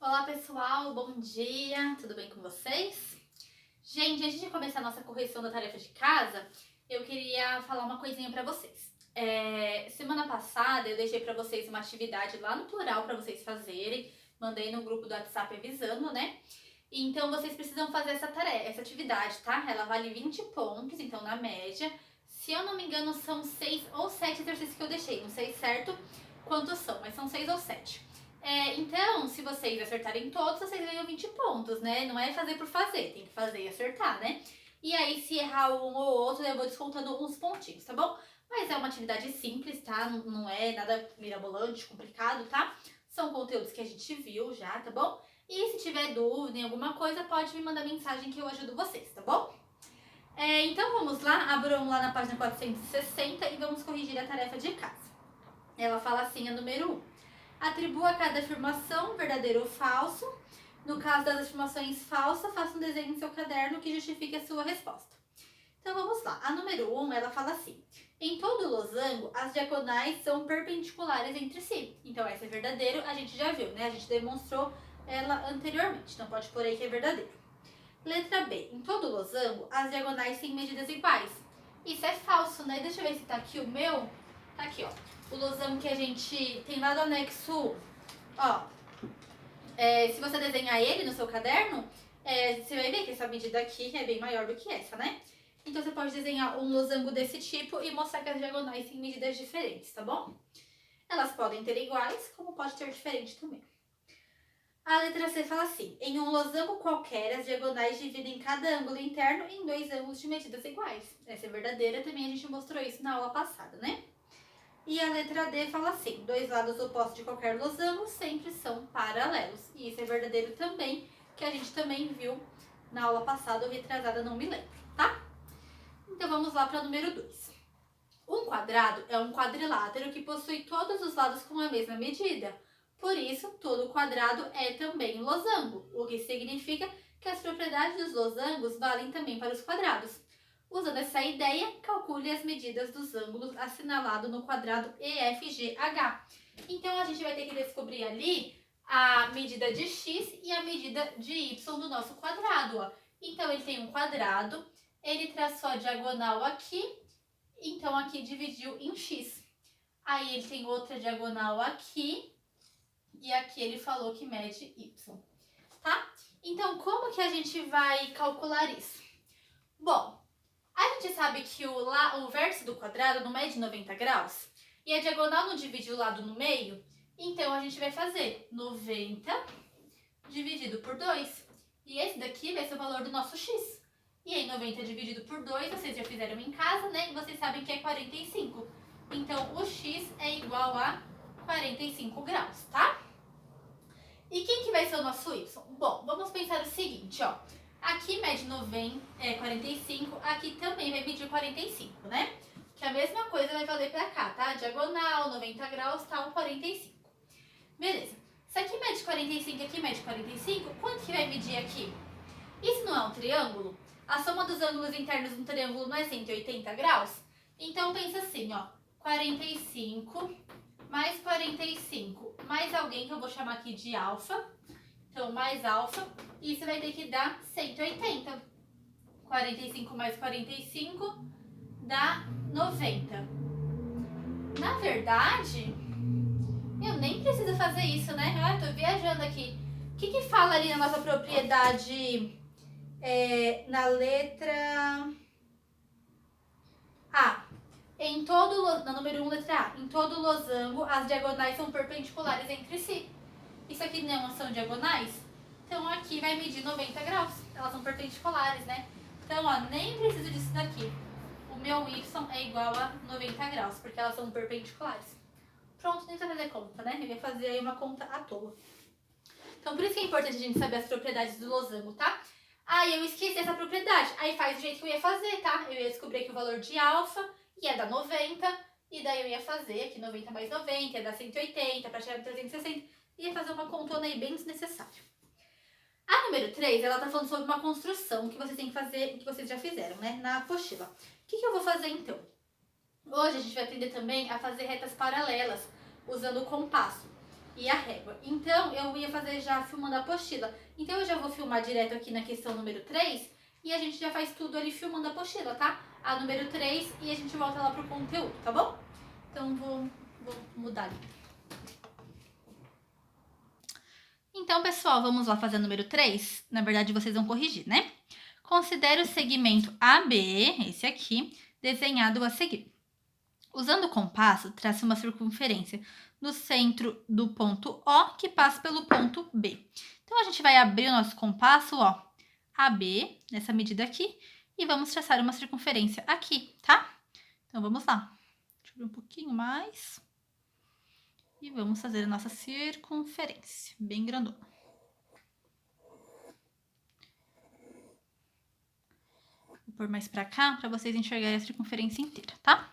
Olá pessoal, bom dia, tudo bem com vocês? Gente, antes de começar a nossa correção da tarefa de casa, eu queria falar uma coisinha pra vocês. Semana passada eu deixei pra vocês uma atividade lá no plural pra vocês fazerem, mandei no grupo do WhatsApp avisando, né? Então vocês precisam fazer essa tarefa, essa atividade, tá? Ela vale 20 pontos, então na média. Se eu não me engano, são 6 ou 7 exercícios que eu deixei, não sei certo quantos são, mas são 6 ou 7. Então, se vocês acertarem todos, vocês ganham 20 pontos, né? Não é fazer por fazer, tem que fazer e acertar, né? E aí, se errar um ou outro, eu vou descontando uns pontinhos, tá bom? Mas é uma atividade simples, tá? Não é nada mirabolante, complicado, tá? São conteúdos que a gente viu já, tá bom? E se tiver dúvida em alguma coisa, pode me mandar mensagem que eu ajudo vocês, tá bom? Então vamos lá, abram lá na página 460 e vamos corrigir a tarefa de casa. Ela fala assim, a número 1. Atribua a cada afirmação verdadeiro ou falso. No caso das afirmações falsas, faça um desenho em seu caderno que justifique a sua resposta. Então vamos lá. A número 1, ela fala assim: em todo losango, as diagonais são perpendiculares entre si. Então essa é verdadeiro, a gente já viu, né? A gente demonstrou ela anteriormente. Então pode pôr aí que é verdadeiro. Letra B. Em todo losango, as diagonais têm medidas iguais. Isso é falso, né? Deixa eu ver se tá aqui o meu. Tá aqui, ó. O losango que a gente tem lá do anexo 1. Ó, se você desenhar ele no seu caderno, você vai ver que essa medida aqui é bem maior do que essa, né? Então você pode desenhar um losango desse tipo e mostrar que as diagonais têm medidas diferentes, tá bom? Elas podem ter iguais, como pode ter diferente também. A letra C fala assim: em um losango qualquer, as diagonais dividem cada ângulo interno em dois ângulos de medidas iguais. Essa é verdadeira, também a gente mostrou isso na aula passada, né? E a letra D fala assim: dois lados opostos de qualquer losango sempre são paralelos. E isso é verdadeiro também, que a gente também viu na aula passada ou retrasada, não me lembro, tá? Então vamos lá para o número 2. Um quadrado é um quadrilátero que possui todos os lados com a mesma medida. Por isso, todo quadrado é também um losango, o que significa que as propriedades dos losangos valem também para os quadrados. Usando essa ideia, calcule as medidas dos ângulos assinalados no quadrado EFGH. Então, a gente vai ter que descobrir ali a medida de x e a medida de y do nosso quadrado. Ó. Então, ele tem um quadrado, ele traçou a diagonal aqui, então aqui dividiu em x. Aí ele tem outra diagonal aqui, e aqui ele falou que mede y, tá? Então, como que a gente vai calcular isso? Bom, a gente sabe que o vértice do quadrado não mede 90 graus e a diagonal não divide o lado no meio, então a gente vai fazer 90 dividido por 2. E esse daqui vai ser o valor do nosso x. E aí 90 dividido por 2, vocês já fizeram em casa, né? E vocês sabem que é 45. Então o x é igual a 45 graus, tá? E quem que vai ser o nosso y? Bom, vamos pensar o seguinte, ó. Aqui mede 45, aqui também vai medir 45, né? Que a mesma coisa vai valer pra cá, tá? Diagonal, 90 graus, tá? 45. Beleza. Se aqui mede 45 e aqui mede 45, quanto que vai medir aqui? Isso não é um triângulo? A soma dos ângulos internos de um triângulo não é 180 graus? Então pensa assim, ó. 45 mais 45 mais alguém que eu vou chamar aqui de alfa. Então, mais alfa. E isso vai ter que dar 180. 45 mais 45 dá 90. Na verdade, eu nem preciso fazer isso, né? Ah, tô viajando aqui. O que fala ali na nossa propriedade na letra A? Na número 1, letra A. Em todo losango, as diagonais são perpendiculares entre si. Isso aqui não são diagonais? Então aqui vai medir 90 graus. Elas são perpendiculares, né? Então, ó, nem preciso disso daqui. O meu y é igual a 90 graus, porque elas são perpendiculares. Pronto, nem precisa fazer conta, né? Eu ia fazer aí uma conta à toa. Então, por isso que é importante a gente saber as propriedades do losango, tá? Aí eu esqueci essa propriedade. Aí faz do jeito que eu ia fazer, tá? Eu ia descobrir que o valor de alfa ia dar 90, e daí eu ia fazer aqui 90 mais 90, ia dar 180, para chegar no 360, ia fazer uma contona aí bem desnecessária. A número 3, ela tá falando sobre uma construção que vocês têm que fazer, que vocês já fizeram, né, na apostila. O que eu vou fazer então? Hoje a gente vai aprender também a fazer retas paralelas, usando o compasso. e a régua. Então, eu ia fazer já filmando a apostila. Então, eu já vou filmar direto aqui na questão número 3 e a gente já faz tudo ali filmando a apostila, tá? A número 3 e a gente volta lá pro conteúdo, tá bom? Então, vou mudar ali. Então, pessoal, vamos lá fazer a número 3. Na verdade, vocês vão corrigir, né? Considere o segmento AB, esse aqui, desenhado a seguir. Usando o compasso, trace uma circunferência no centro do ponto O que passa pelo ponto B. Então, a gente vai abrir o nosso compasso, ó, AB, nessa medida aqui, e vamos traçar uma circunferência aqui, tá? Então, vamos lá. Deixa eu ver um pouquinho mais. E vamos fazer a nossa circunferência, bem grandona. Vou pôr mais pra cá, pra vocês enxergarem a circunferência inteira, tá?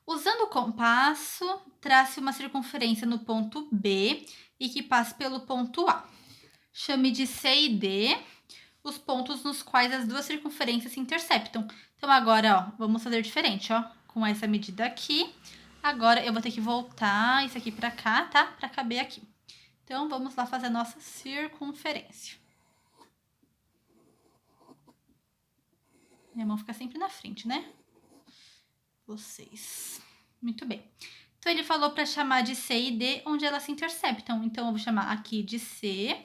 Usando o compasso, trace uma circunferência no ponto B e que passe pelo ponto A. Chame de C e D os pontos nos quais as duas circunferências se interceptam. Então, agora, ó, vamos fazer diferente, ó. Com essa medida aqui. Agora, eu vou ter que voltar isso aqui pra cá, tá? Pra caber aqui. Então, vamos lá fazer a nossa circunferência. Minha mão fica sempre na frente, né? Vocês. Muito bem. Então, ele falou para chamar de C e D onde elas se interceptam. Então, eu vou chamar aqui de C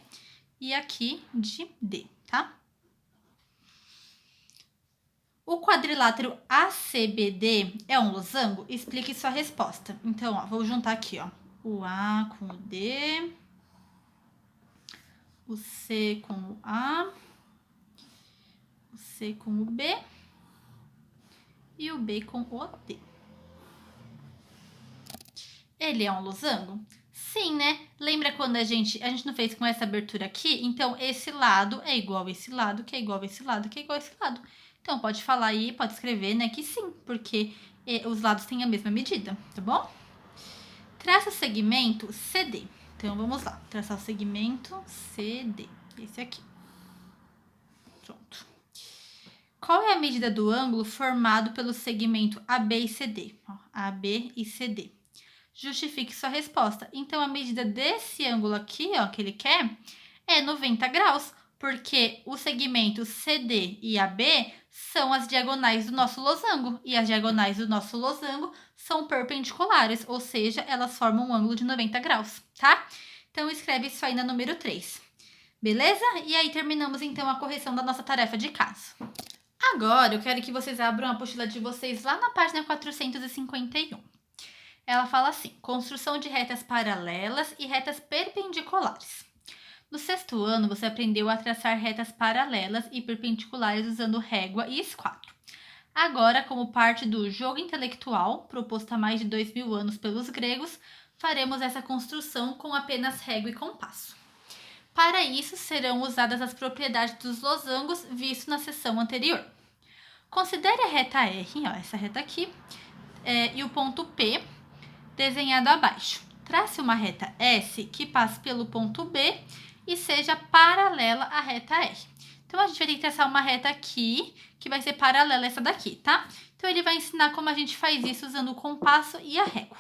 e aqui de D, tá? O quadrilátero ACBD é um losango? Explique sua resposta. Então, ó, vou juntar aqui, ó, o A com o D, o C com o A, o C com o B e o B com o D. Ele é um losango? Sim, né? Lembra quando a gente não fez com essa abertura aqui? Então, esse lado é igual a esse lado, que é igual a esse lado, que é igual a esse lado. Então, pode falar aí, pode escrever, né, que sim, porque os lados têm a mesma medida, tá bom? Traça o segmento CD. Então, vamos lá. Traçar o segmento CD. Esse aqui. Pronto. Qual é a medida do ângulo formado pelo segmento AB e CD? Ó, AB e CD. Justifique sua resposta. Então, a medida desse ângulo aqui, ó, que ele quer, é 90 graus, porque o segmento CD e AB são as diagonais do nosso losango, e as diagonais do nosso losango são perpendiculares, ou seja, elas formam um ângulo de 90 graus, tá? Então, escreve isso aí na número 3. Beleza? E aí, terminamos, então, a correção da nossa tarefa de casa. Agora, eu quero que vocês abram a apostila de vocês lá na página 451. Ela fala assim: construção de retas paralelas e retas perpendiculares. No 6º ano, você aprendeu a traçar retas paralelas e perpendiculares usando régua e esquadro. Agora, como parte do jogo intelectual, proposto há mais de 2000 anos pelos gregos, faremos essa construção com apenas régua e compasso. Para isso, serão usadas as propriedades dos losangos vistos na seção anterior. Considere a reta R, ó, essa reta aqui, e o ponto P, desenhado abaixo. Trace uma reta S que passe pelo ponto B e seja paralela à reta R. Então, a gente vai ter que traçar uma reta aqui, que vai ser paralela a essa daqui, tá? Então, ele vai ensinar como a gente faz isso usando o compasso e a régua.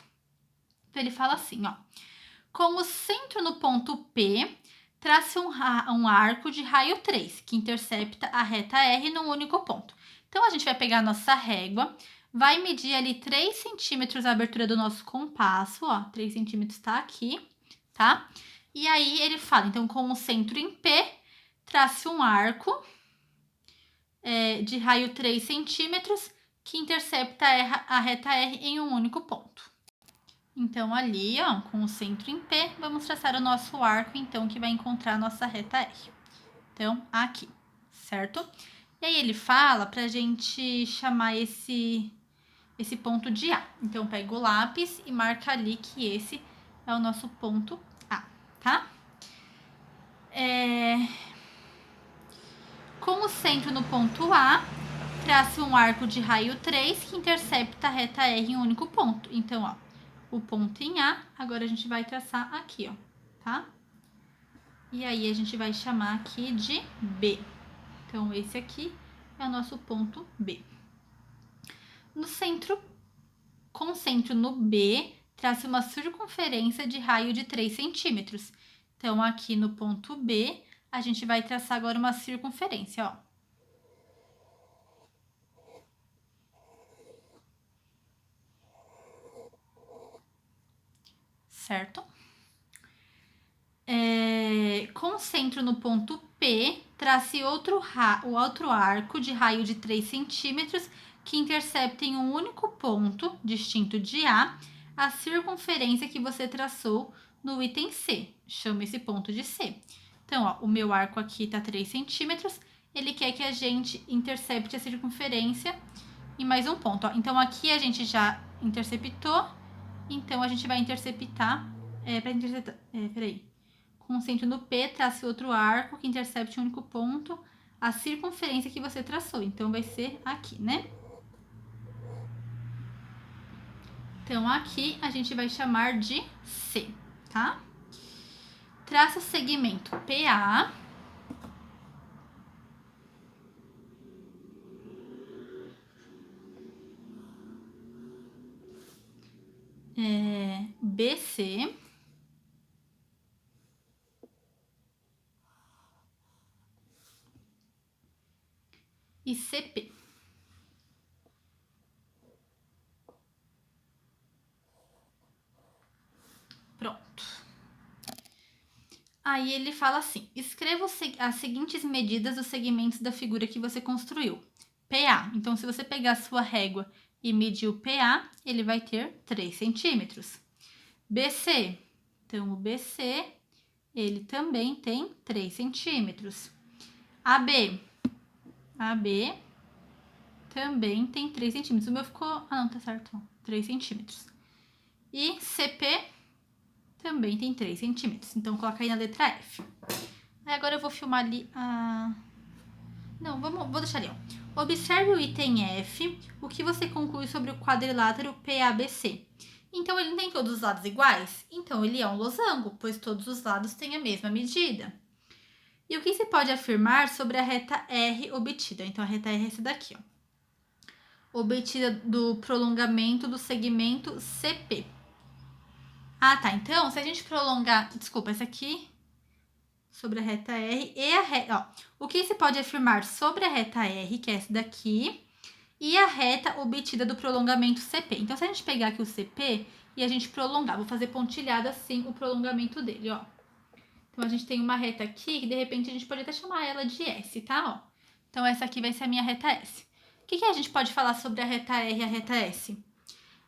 Então, ele fala assim, ó. Com o centro no ponto P, trace um arco de raio 3, que intercepta a reta R num único ponto. Então, a gente vai pegar a nossa régua, vai medir ali 3 centímetros a abertura do nosso compasso, ó, 3 centímetros tá aqui, tá? E aí, ele fala, então, com o centro em P, trace um arco de raio 3 centímetros que intercepta a reta R em um único ponto. Então, ali, ó, com o centro em P, vamos traçar o nosso arco, então, que vai encontrar a nossa reta R. Então, aqui, certo? E aí, ele fala pra gente chamar esse ponto de A. Então, pega o lápis e marca ali que esse é o nosso ponto A, tá? Com o centro no ponto A, trace um arco de raio 3 que intercepta a reta R em um único ponto. Então, ó, o ponto em A, agora a gente vai traçar aqui, ó, tá? E aí, a gente vai chamar aqui de B. Então, esse aqui é o nosso ponto B. Com o centro no B, trace uma circunferência de raio de 3 centímetros. Então, aqui no ponto B, a gente vai traçar agora uma circunferência, ó. Certo? Com centro no ponto P, trace outro arco de raio de 3 centímetros que intercepta em um único ponto, distinto de A, a circunferência que você traçou no item C. Chama esse ponto de C. Então, ó, o meu arco aqui está 3 centímetros, ele quer que a gente intercepte a circunferência em mais um ponto. Ó. Então, aqui a gente já interceptou, então a gente vai interceptar, com centro no P, trace outro arco que intercepte um único ponto, a circunferência que você traçou. Então, vai ser aqui, né? Então, aqui a gente vai chamar de C, tá? Traça o segmento PA. BC. E CP. Pronto. Aí ele fala assim, escreva as seguintes medidas dos segmentos da figura que você construiu. PA, então se você pegar a sua régua e medir o PA, ele vai ter 3 centímetros. BC, então o BC, ele também tem 3 centímetros. AB também tem 3 centímetros. O meu ficou, não, tá certo, 3 centímetros. E CP também tem 3 centímetros. Então, coloca aí na letra F. Aí, agora eu vou filmar ali a... Não, vou deixar ali, ó. Observe o item F, o que você conclui sobre o quadrilátero PABC. Então, ele não tem todos os lados iguais? Então, ele é um losango, pois todos os lados têm a mesma medida. E o que se pode afirmar sobre a reta R obtida? Então, a reta R é essa daqui, ó. Obtida do prolongamento do segmento CP. Ah, tá. Então, se a gente prolongar... Desculpa, essa aqui... Sobre a reta R e a reta... Ó, o que se pode afirmar sobre a reta R, que é essa daqui, e a reta obtida do prolongamento CP. Então, se a gente pegar aqui o CP e a gente prolongar, vou fazer pontilhado assim o prolongamento dele, ó. Então, a gente tem uma reta aqui, que de repente a gente pode até chamar ela de S, tá? Ó. Então, essa aqui vai ser a minha reta S. O que a gente pode falar sobre a reta R e a reta S?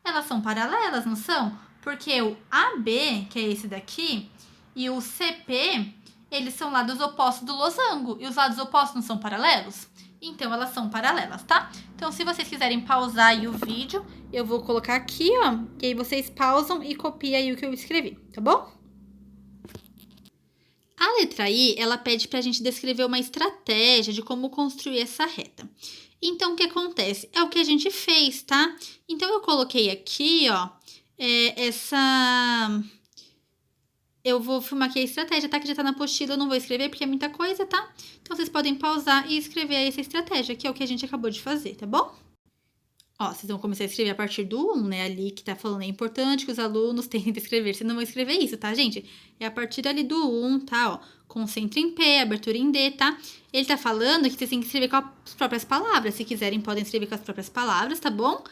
Elas são paralelas, não são? Porque o AB, que é esse daqui, e o CP, eles são lados opostos do losango. E os lados opostos não são paralelos? Então, elas são paralelas, tá? Então, se vocês quiserem pausar aí o vídeo, eu vou colocar aqui, ó. E aí, vocês pausam e copiam aí o que eu escrevi, tá bom? A letra I, ela pede pra gente descrever uma estratégia de como construir essa reta. Então, o que acontece? É o que a gente fez, tá? Então, eu coloquei aqui, ó, Eu vou filmar aqui a estratégia, tá? Que já tá na apostila, eu não vou escrever porque é muita coisa, tá? Então, vocês podem pausar e escrever aí essa estratégia, que é o que a gente acabou de fazer, tá bom? Ó, vocês vão começar a escrever a partir do 1, né? Ali que tá falando, é importante que os alunos tentem escrever. Vocês não vão escrever isso, tá, gente? É a partir ali do 1, tá? Ó, concentra em P, abertura em D, tá? Ele tá falando que vocês têm que escrever com as próprias palavras. Se quiserem, podem escrever com as próprias palavras, tá bom?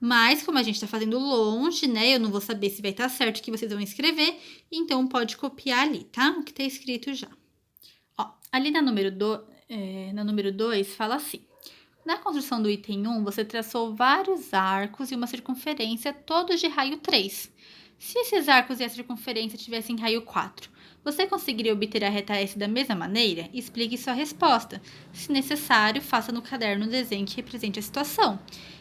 Mas, como a gente tá fazendo longe, né? Eu não vou saber se vai estar certo o que vocês vão escrever. Então, pode copiar ali, tá? O que tá escrito já. Ó, ali na número 2, fala assim. Na construção do item 1, você traçou vários arcos e uma circunferência, todos de raio 3. Se esses arcos e a circunferência tivessem raio 4, você conseguiria obter a reta S da mesma maneira? Explique sua resposta. Se necessário, faça no caderno um desenho que represente a situação.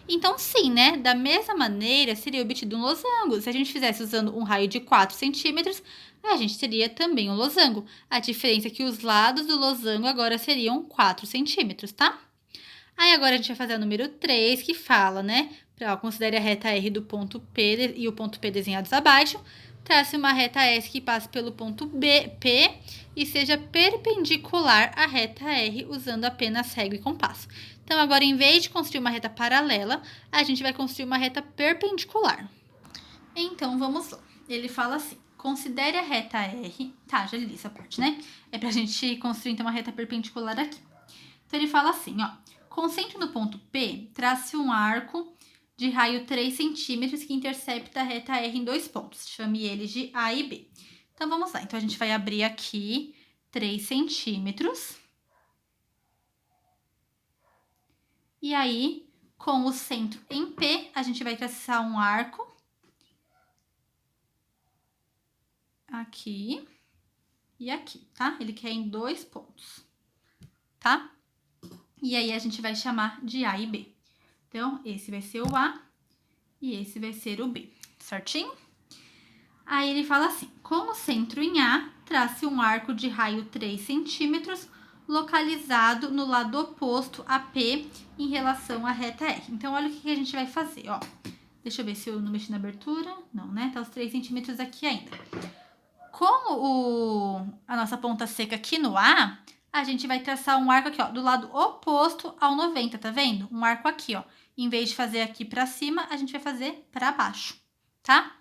Então, sim, né? Da mesma maneira, seria obtido um losango. Se a gente fizesse usando um raio de 4 centímetros, a gente teria também um losango. A diferença é que os lados do losango agora seriam 4 centímetros, tá? Aí agora a gente vai fazer a número 3, que fala, né? Considere a reta R do ponto P e o ponto P desenhados abaixo. Trace uma reta S que passe pelo ponto P e seja perpendicular à reta R usando apenas régua e compasso. Então, agora, em vez de construir uma reta paralela, a gente vai construir uma reta perpendicular. Então, vamos lá. Ele fala assim, considere a reta R... Tá, já li essa parte, né? É pra gente construir, então, uma reta perpendicular aqui. Então, ele fala assim, ó. Concentre no ponto P, trace um arco de raio 3 centímetros que intercepta a reta R em 2 pontos. Chame eles de A e B. Então, vamos lá. Então, a gente vai abrir aqui 3 centímetros. E aí, com o centro em P, a gente vai traçar um arco. Aqui e aqui, tá? Ele quer em 2 pontos, tá? E aí, a gente vai chamar de A e B. Então, esse vai ser o A e esse vai ser o B, certinho? Aí, ele fala assim, com o centro em A, trace um arco de raio 3 centímetros localizado no lado oposto a P em relação à reta R. Então, olha o que a gente vai fazer, ó. Deixa eu ver se eu não mexi na abertura. Não, né? Tá os 3 centímetros aqui ainda. Com a nossa ponta seca aqui no A, a gente vai traçar um arco aqui, ó, do lado oposto ao 90, tá vendo? Um arco aqui, ó. Em vez de fazer aqui pra cima, a gente vai fazer pra baixo, tá?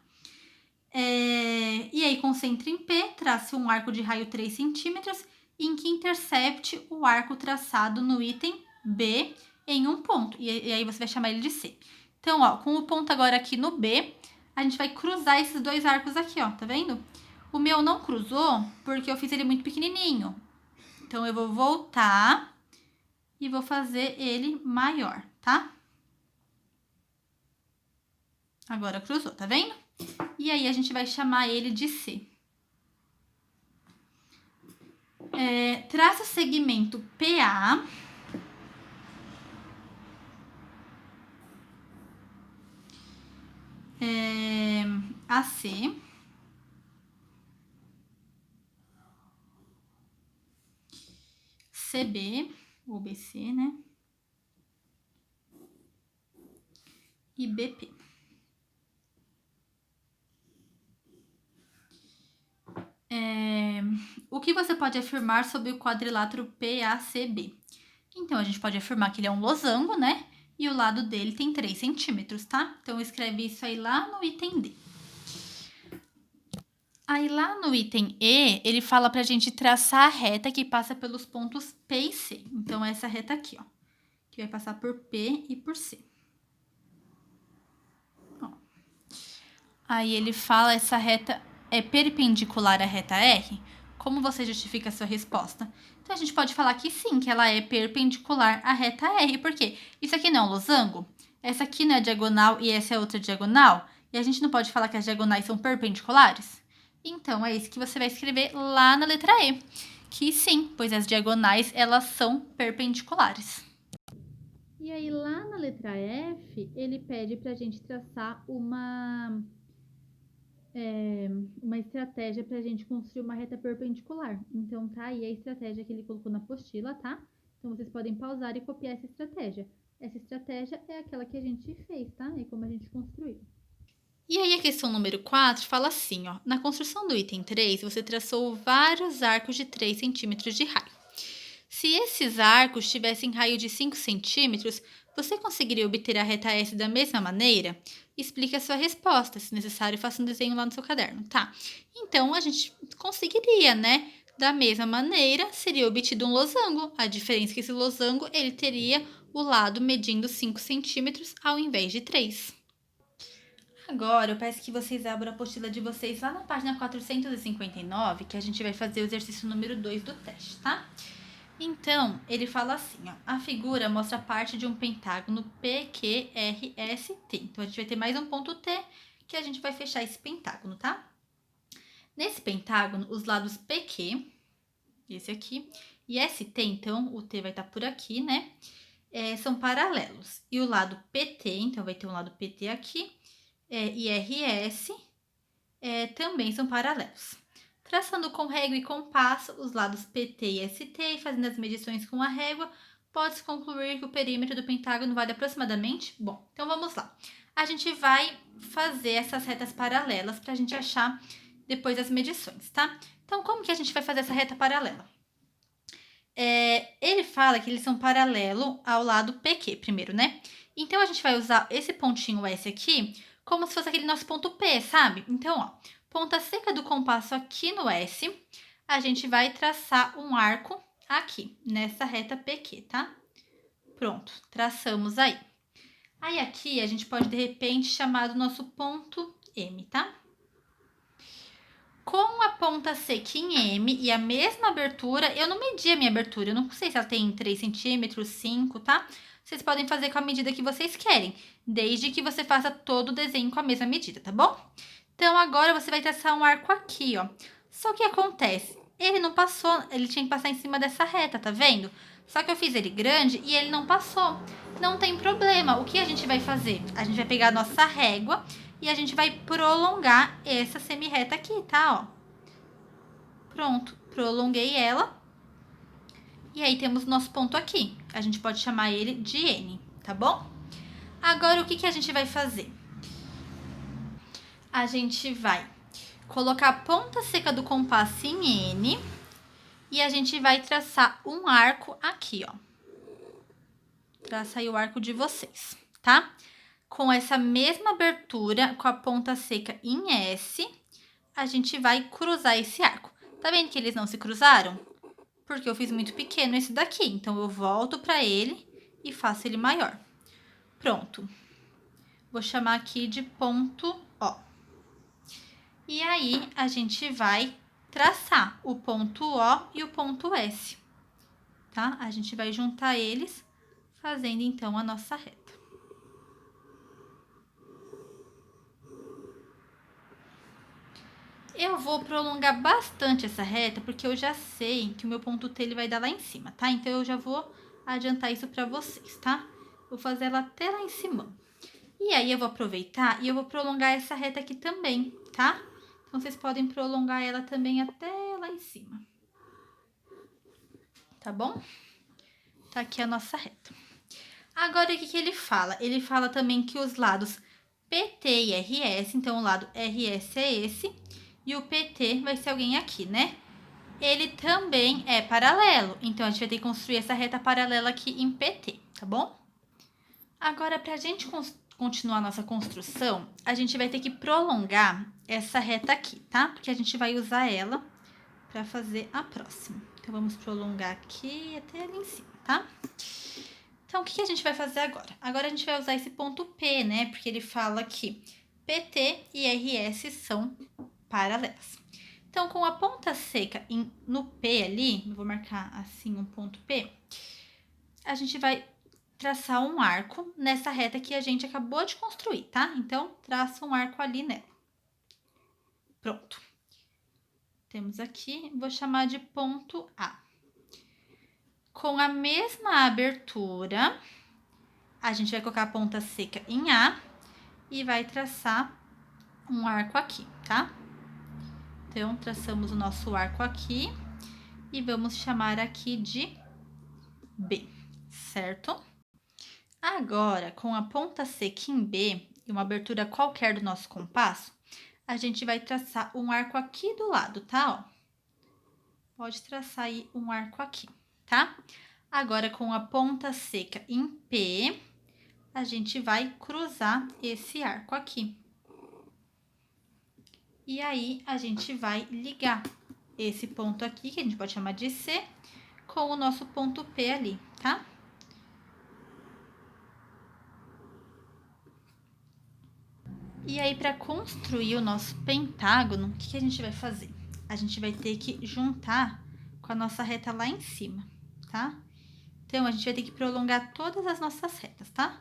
E aí, concentre em P, trace um arco de raio 3 centímetros em que intercepte o arco traçado no item B em um ponto. E aí, você vai chamar ele de C. Então, ó, com o ponto agora aqui no B, a gente vai cruzar esses dois arcos aqui, ó, tá vendo? O meu não cruzou porque eu fiz ele muito pequenininho. Então, eu vou voltar e vou fazer ele maior, tá? Agora cruzou, tá vendo? E aí, a gente vai chamar ele de C. Traça o segmento PA. AC. CB, ou BC, né? E BP. O que você pode afirmar sobre o quadrilátero PACB? Então, a gente pode afirmar que ele é um losango, né? E o lado dele tem 3 centímetros, tá? Então, escreve isso aí lá no item D. Aí, lá no item E, ele fala pra gente traçar a reta que passa pelos pontos P e C. Então, essa reta aqui, ó. Que vai passar por P e por C. Ó. Aí, ele fala essa reta é perpendicular à reta R? Como você justifica a sua resposta? Então, a gente pode falar que sim, que ela é perpendicular à reta R. Por quê? Isso aqui não é um losango? Essa aqui não é diagonal e essa é outra diagonal? E a gente não pode falar que as diagonais são perpendiculares? Então, é isso que você vai escrever lá na letra E. Que sim, pois as diagonais, elas são perpendiculares. E aí, lá na letra F, ele pede pra gente traçar uma estratégia para a gente construir uma reta perpendicular. Então, tá aí a estratégia que ele colocou na apostila, tá? Então, vocês podem pausar e copiar essa estratégia. Essa estratégia é aquela que a gente fez, tá? E como a gente construiu. E aí, a questão número 4 fala assim, ó. Na construção do item 3, você traçou vários arcos de 3 centímetros de raio. Se esses arcos tivessem raio de 5 centímetros, você conseguiria obter a reta S da mesma maneira? Explique a sua resposta. Se necessário, faça um desenho lá no seu caderno, tá? Então, a gente conseguiria, né? Da mesma maneira, seria obtido um losango. A diferença é que esse losango, ele teria o lado medindo 5 centímetros ao invés de 3. Agora, eu peço que vocês abram a apostila de vocês lá na página 459, que a gente vai fazer o exercício número 2 do teste, tá? Então, ele fala assim, ó, a figura mostra parte de um pentágono PQRST. Então, a gente vai ter mais um ponto T que a gente vai fechar esse pentágono, tá? Nesse pentágono, os lados PQ, esse aqui, e ST, então, o T vai estar por aqui, né? São paralelos. E o lado PT, então, vai ter um lado PT aqui, e RS, também são paralelos. Traçando com régua e compasso os lados PT e ST e fazendo as medições com a régua, pode-se concluir que o perímetro do pentágono vale aproximadamente... Bom, então vamos lá. A gente vai fazer essas retas paralelas para a gente achar depois as medições, tá? Então, como que a gente vai fazer essa reta paralela? Ele fala que eles são paralelo ao lado PQ primeiro, né? Então, a gente vai usar esse pontinho S aqui como se fosse aquele nosso ponto P, sabe? Então, ó, ponta seca do compasso aqui no S, a gente vai traçar um arco aqui, nessa reta PQ, tá? Pronto, traçamos aí. Aí aqui a gente pode, de repente, chamar do nosso ponto M, tá? Com a ponta seca em M e a mesma abertura, eu não medi a minha abertura, eu não sei se ela tem 3 centímetros, 5, tá? Vocês podem fazer com a medida que vocês querem, desde que você faça todo o desenho com a mesma medida, tá bom? Então, agora você vai traçar um arco aqui, ó. Só que acontece, ele não passou, ele tinha que passar em cima dessa reta, tá vendo? Só que eu fiz ele grande e ele não passou. Não tem problema, o que a gente vai fazer? A gente vai pegar a nossa régua e a gente vai prolongar essa semi-reta aqui, tá? Ó. Pronto, prolonguei ela. E aí temos nosso ponto aqui. A gente pode chamar ele de N, tá bom? Agora, o que a gente vai fazer? A gente vai colocar a ponta seca do compasso em N e a gente vai traçar um arco aqui, ó. Traça aí o arco de vocês, tá? Com essa mesma abertura, com a ponta seca em S, a gente vai cruzar esse arco. Tá vendo que eles não se cruzaram? Porque eu fiz muito pequeno esse daqui, então eu volto para ele e faço ele maior. Pronto. Vou chamar aqui de ponto O. E aí, a gente vai traçar o ponto O e o ponto S, tá? A gente vai juntar eles, fazendo, então, a nossa reta. Eu vou prolongar bastante essa reta, porque eu já sei que o meu ponto T ele vai dar lá em cima, tá? Então, eu já vou adiantar isso pra vocês, tá? Vou fazer ela até lá em cima. E aí, eu vou aproveitar e eu vou prolongar essa reta aqui também, tá? Então, vocês podem prolongar ela também até lá em cima. Tá bom? Tá aqui a nossa reta. Agora, o que ele fala? Ele fala também que os lados PT e RS, então o lado RS é esse, e o PT vai ser alguém aqui, né? Ele também é paralelo, então a gente vai ter que construir essa reta paralela aqui em PT, tá bom? Agora, pra gente continuar a nossa construção, a gente vai ter que prolongar essa reta aqui, tá? Porque a gente vai usar ela pra fazer a próxima. Então, vamos prolongar aqui até ali em cima, tá? Então, o que a gente vai fazer agora? Agora, a gente vai usar esse ponto P, né? Porque ele fala que PT e RS são paralelas. Então, com a ponta seca no P ali, eu vou marcar assim um ponto P, a gente vai traçar um arco nessa reta que a gente acabou de construir, tá? Então, traça um arco ali nela. Pronto. Temos aqui, vou chamar de ponto A. Com a mesma abertura, a gente vai colocar a ponta seca em A e vai traçar um arco aqui, tá? Então, traçamos o nosso arco aqui e vamos chamar aqui de B, certo? Agora, com a ponta seca em B e uma abertura qualquer do nosso compasso, a gente vai traçar um arco aqui do lado, tá? Ó. Pode traçar aí um arco aqui, tá? Agora, com a ponta seca em P, a gente vai cruzar esse arco aqui. E aí, a gente vai ligar esse ponto aqui, que a gente pode chamar de C, com o nosso ponto P ali, tá? E aí, para construir o nosso pentágono, o que a gente vai fazer? A gente vai ter que juntar com a nossa reta lá em cima, tá? Então, a gente vai ter que prolongar todas as nossas retas, tá?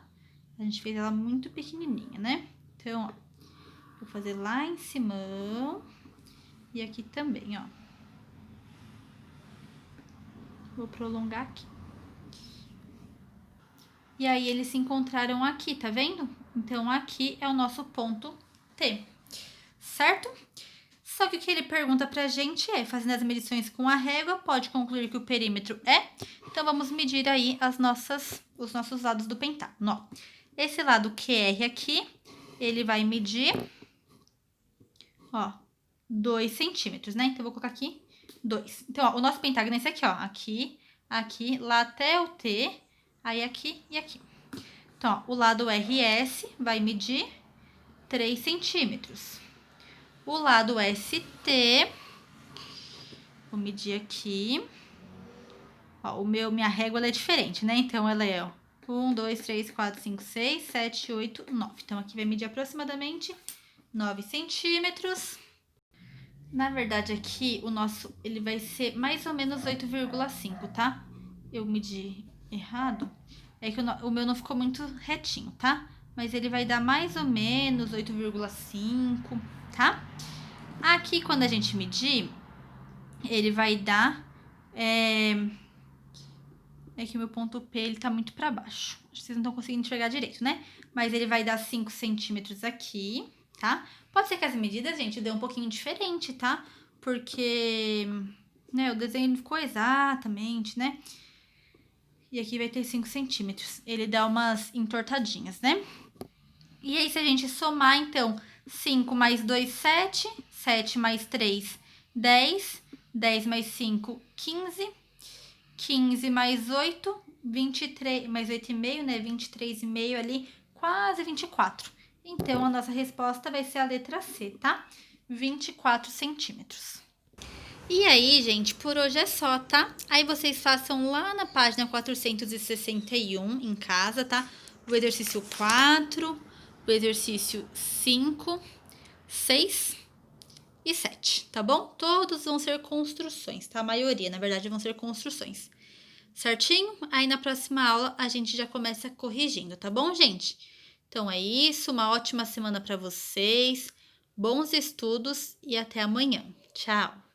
A gente fez ela muito pequenininha, né? Então, ó. Vou fazer lá em cima e aqui também, ó. Vou prolongar aqui. E aí, eles se encontraram aqui, tá vendo? Então, aqui é o nosso ponto T, certo? Só que o que ele pergunta pra gente é, fazendo as medições com a régua, pode concluir que o perímetro é? Então, vamos medir aí os nossos lados do pentágono, ó. Esse lado QR aqui, ele vai medir... Ó, 2 centímetros, né? Então, eu vou colocar aqui 2. Então, ó, o nosso pentágono é esse aqui, ó. Aqui, aqui, lá até o T, aí aqui e aqui. Então, ó, o lado RS vai medir 3 centímetros. O lado ST, vou medir aqui. Ó, minha régua ela é diferente, né? Então, ela é, ó, 1, 2, 3, 4, 5, 6, 7, 8, 9. Então, aqui vai medir aproximadamente 9 centímetros. Na verdade, aqui, o nosso, ele vai ser mais ou menos 8,5, tá? Eu medi errado. É que o meu não ficou muito retinho, tá? Mas ele vai dar mais ou menos 8,5, tá? Aqui, quando a gente medir, ele vai dar... É que o meu ponto P, ele tá muito pra baixo. Acho que vocês não estão conseguindo enxergar direito, né? Mas ele vai dar 5 centímetros aqui, tá? Pode ser que as medidas, gente, dê um pouquinho diferente, tá? Porque, né, o desenho não ficou exatamente, né? E aqui vai ter 5 centímetros. Ele dá umas entortadinhas, né? E aí, se a gente somar, então, 5 mais 2, 7. 7 mais 3, 10. 10 mais 5, 15. 15 mais 8, 23, mais 8,5, né? 23,5 ali, quase 24. Então, a nossa resposta vai ser a letra C, tá? 24 centímetros. E aí, gente, por hoje é só, tá? Aí vocês façam lá na página 461 em casa, tá? O exercício 4, o exercício 5, 6 e 7, tá bom? Todos vão ser construções, tá? A maioria, na verdade, vão ser construções. Certinho? Aí na próxima aula a gente já começa corrigindo, tá bom, gente? Então é isso, uma ótima semana para vocês, bons estudos e até amanhã. Tchau!